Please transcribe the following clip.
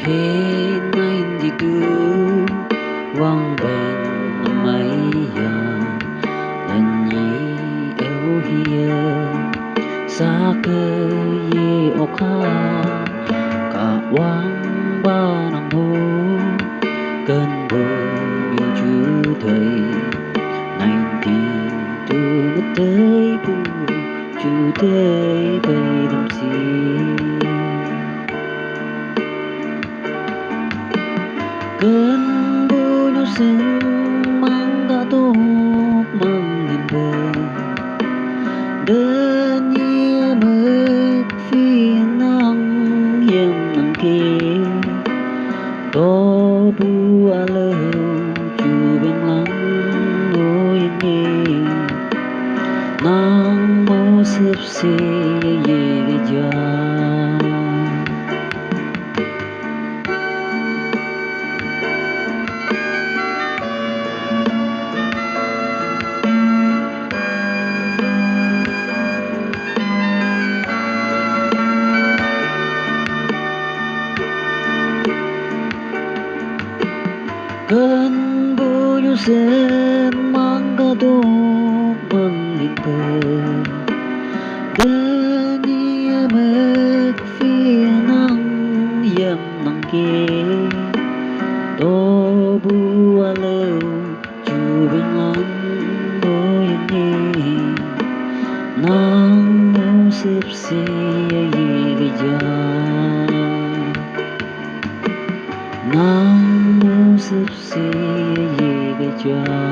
Hên anh thì cứ vang bên mây lần nhí eo hiền xa cơ ye oka cả quang ba nang hồ cơn bờ yêu chú thầy này thì từ mất tới bu chú tới bay đầm gì cơn bụi sương mang cả tóc mang nghìn bề đơn như mực phiền nắng hiểm nắng kia tô bu a lơ chu bên lắng ngồi nghe nắng mơ sớp xì ye về già cơn bụi sen mang cả tóc mang nghìn bề đơn như mực phiền nắng hiểm nắng kia tô bu a lơ chu bên lắng ngồi nghe nắng mơ sớp xì ye về già nắng mơ sớp xì ye về già